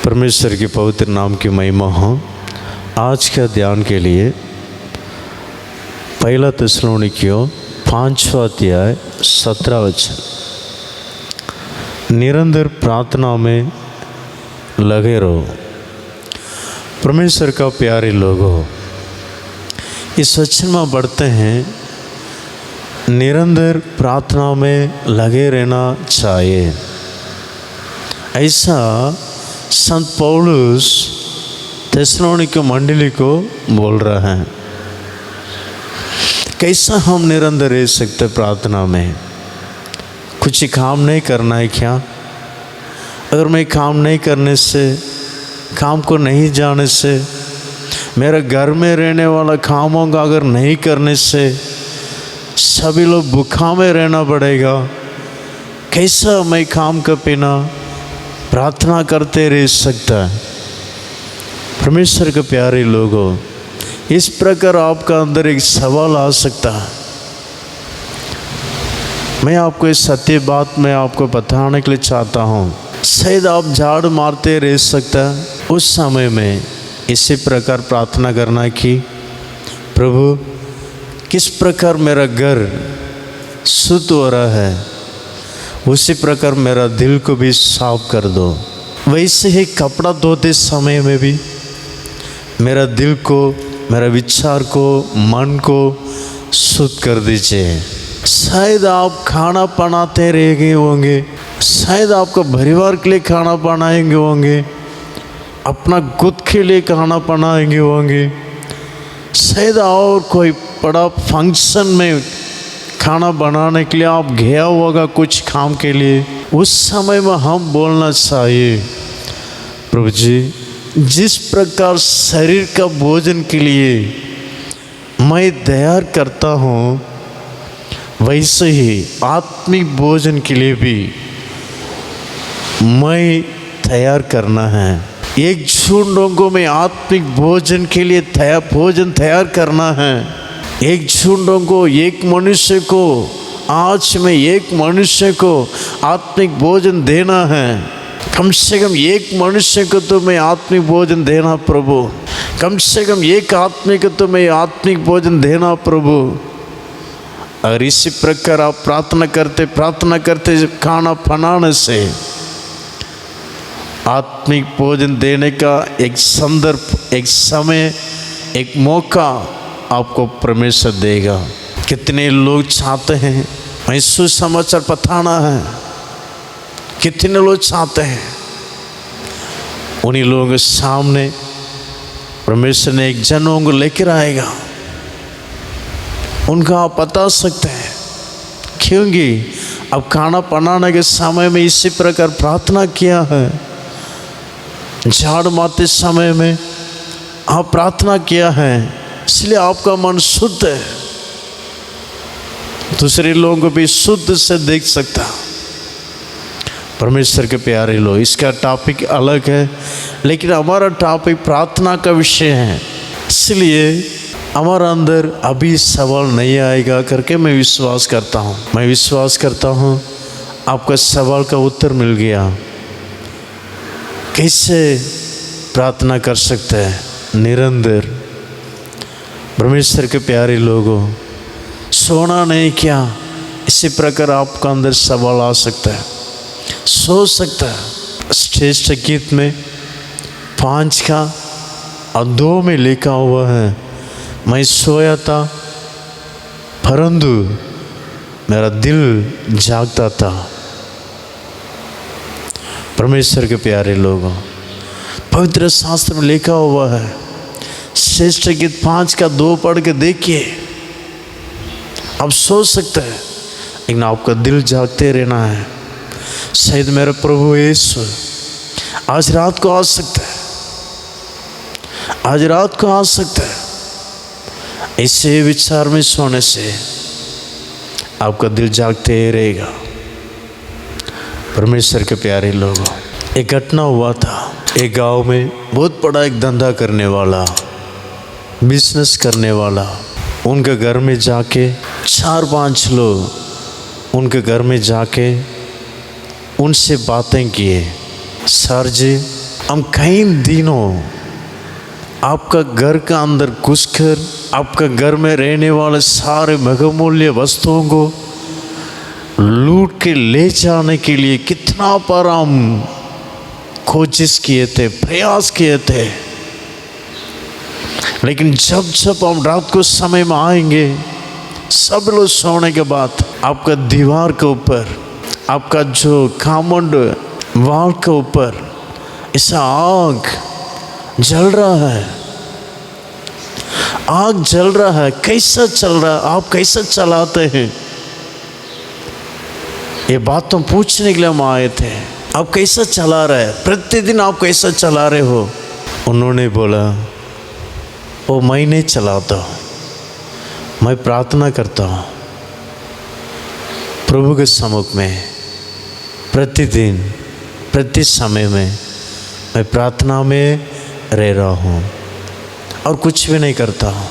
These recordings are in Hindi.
परमेश्वर के पवित्र नाम की महिमा हो। आज का ध्यान के लिए पहला थिस्सलुनीकियों 5वां अध्याय 17 वचन। निरंतर प्रार्थना में लगे रहो। परमेश्वर का प्यारे लोगों, इस वचन में पढ़ते हैं निरंतर प्रार्थना में लगे रहना चाहिए। ऐसा संत पौलुस थिस्सलुनीके मंडली को बोल रहा है। कैसा हम निरंतर रह सकते प्रार्थना में? कुछ काम नहीं करना है क्या? अगर मैं काम नहीं करने से, काम को नहीं जाने से, मेरे घर में रहने वाला कामों का अगर नहीं करने से सभी लोग भूखा में रहना पड़ेगा। कैसा मैं काम का बिना प्रार्थना करते रह सकता है? परमेश्वर के प्यारे लोगों, इस प्रकार आपका अंदर एक सवाल आ सकता है। मैं आपको इस सत्य बात में आपको बताने के लिए चाहता हूँ। शायद आप झाड़ मारते रह सकता है। उस समय में इसी प्रकार प्रार्थना करना कि प्रभु, किस प्रकार मेरा घर शुद्ध हो रहा है, उसी प्रकार मेरा दिल को भी साफ कर दो। वैसे ही कपड़ा धोते समय में भी मेरा दिल को, मेरा विचार को, मन को शुद्ध कर दीजिए। शायद आप खाना बनाते रह गए होंगे, शायद आपका परिवार के लिए खाना बनाएंगे होंगे, अपना खुद के लिए खाना बनाएंगे होंगे, शायद और कोई बड़ा फंक्शन में खाना बनाने के लिए आप गया होगा कुछ काम के लिए। उस समय में हम बोलना चाहिए, प्रभु जी, जिस प्रकार शरीर का भोजन के लिए मैं तैयार करता हूँ, वैसे ही आत्मिक भोजन के लिए भी मैं तैयार करना है। एक झुंडों को मैं आत्मिक भोजन के लिए भोजन तैयार करना है। एक झुंडों को, एक मनुष्य को, आज में एक मनुष्य को आत्मिक भोजन देना है। कम से कम एक मनुष्य को तो मैं आत्मिक भोजन देना प्रभु। कम से कम एक आत्मिक को तो मैं आत्मिक भोजन देना प्रभु। और इसी प्रकार आप प्रार्थना करते खाना बनाने से आत्मिक भोजन देने का एक संदर्भ, एक समय, एक मौका आपको परमेश्वर देगा। कितने लोग चाहते हैं मैं सुसमाचार बताना है, कितने लोग चाहते हैं। उन्हीं लोगों के सामने परमेश्वर ने एक जनों को लेकर आएगा, उनका आप बता सकते हैं। क्योंकि अब खाना बनाने के समय में इसी प्रकार प्रार्थना किया है, झाड़ मारते समय में आप प्रार्थना किया है, इसलिए आपका मन शुद्ध है। दूसरे लोगों को भी शुद्ध से देख सकता। परमेश्वर के प्यारे लोग, इसका टॉपिक अलग है, लेकिन हमारा टॉपिक प्रार्थना का विषय है। इसलिए हमारा अंदर अभी सवाल नहीं आएगा करके मैं विश्वास करता हूँ। मैं विश्वास करता हूँ आपका सवाल का उत्तर मिल गया। कैसे प्रार्थना कर सकते हैं निरंतर? परमेश्वर के प्यारे लोगों, सोना नहीं क्या? इसी प्रकार आपका अंदर सवाल आ सकता है, सो सकता है। श्रेष्ठ गीत में 5:2 में लिखा हुआ है, मैं सोया था परंतु मेरा दिल जागता था। परमेश्वर के प्यारे लोगों, पवित्र शास्त्र में लिखा हुआ है, श्रेष्ठ गीत 5:2 पढ़ के देखिए। आप सो सकते हैं, लेकिन आपका दिल जागते रहना है। शायद मेरा प्रभु यीशु आज रात को आ सकता है, आज रात को आ सकता है। ऐसे विचार में सोने से आपका दिल जागते रहेगा। परमेश्वर के प्यारे लोगों, एक घटना हुआ था। एक गांव में बहुत बड़ा एक धंधा करने वाला, बिजनेस करने वाला, उनके घर में जाके 4-5 लोग उनके घर में जाके उनसे बातें किए। सर जी, हम कई दिनों आपका घर का अंदर घुसकर आपका घर में रहने वाले सारे बहुमूल्य वस्तुओं को लूट के ले जाने के लिए कितना बार हम कोशिश किए थे, प्रयास किए थे। लेकिन जब जब हम रात को समय में आएंगे, सब लोग सोने के बाद, आपका दीवार के ऊपर, आपका जो कामंड वाल के ऊपर ऐसा आग जल रहा है, आग जल रहा है। कैसा चल रहा है, आप कैसा चलाते हैं? ये बात तो पूछने के लिए हम आए थे। आप कैसा चला रहे हैं, प्रतिदिन आप कैसा चला रहे हो? उन्होंने बोला, ओ मैं नहीं चलाता हूँ, मैं प्रार्थना करता हूँ प्रभु के सम्मुख में। प्रतिदिन प्रति समय में मैं प्रार्थना में रह रहा हूँ और कुछ भी नहीं करता हूँ।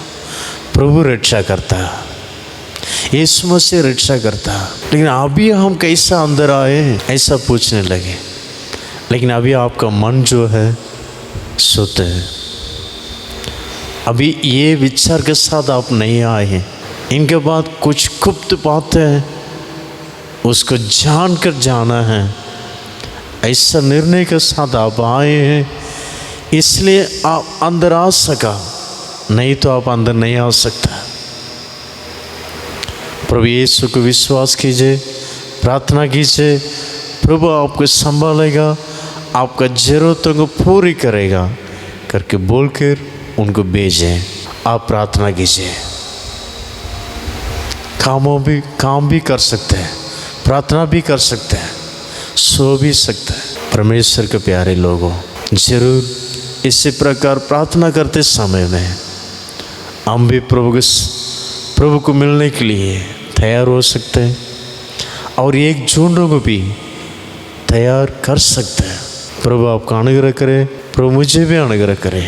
प्रभु रक्षा करता है, यीशु मसीह रक्षा करता है। लेकिन अभी हम कैसा अंदर आए ऐसा पूछने लगे। लेकिन अभी आपका मन जो है शुद्ध है। अभी ये विचार के साथ आप नहीं आए हैं। इनके बाद कुछ गुप्त बातें हैं, उसको जान कर जाना है, ऐसा निर्णय के साथ आप आए हैं। इसलिए आप अंदर आ सका, नहीं तो आप अंदर नहीं आ सकता। प्रभु यीशु को विश्वास कीजिए, प्रार्थना कीजिए, प्रभु आपको संभालेगा, आपका जरूरतों को पूरी करेगा करके बोलकर उनको भेजें। आप प्रार्थना कीजिए, काम भी कर सकते हैं, प्रार्थना भी कर सकते हैं, सो भी सकते हैं। परमेश्वर के प्यारे लोगों, जरूर इसी प्रकार प्रार्थना करते समय में हम भी प्रभु को मिलने के लिए तैयार हो सकते हैं और एक झुंडों को भी तैयार कर सकते हैं। प्रभु आपका अनुग्रह करे, प्रभु मुझे भी अनुग्रह करे।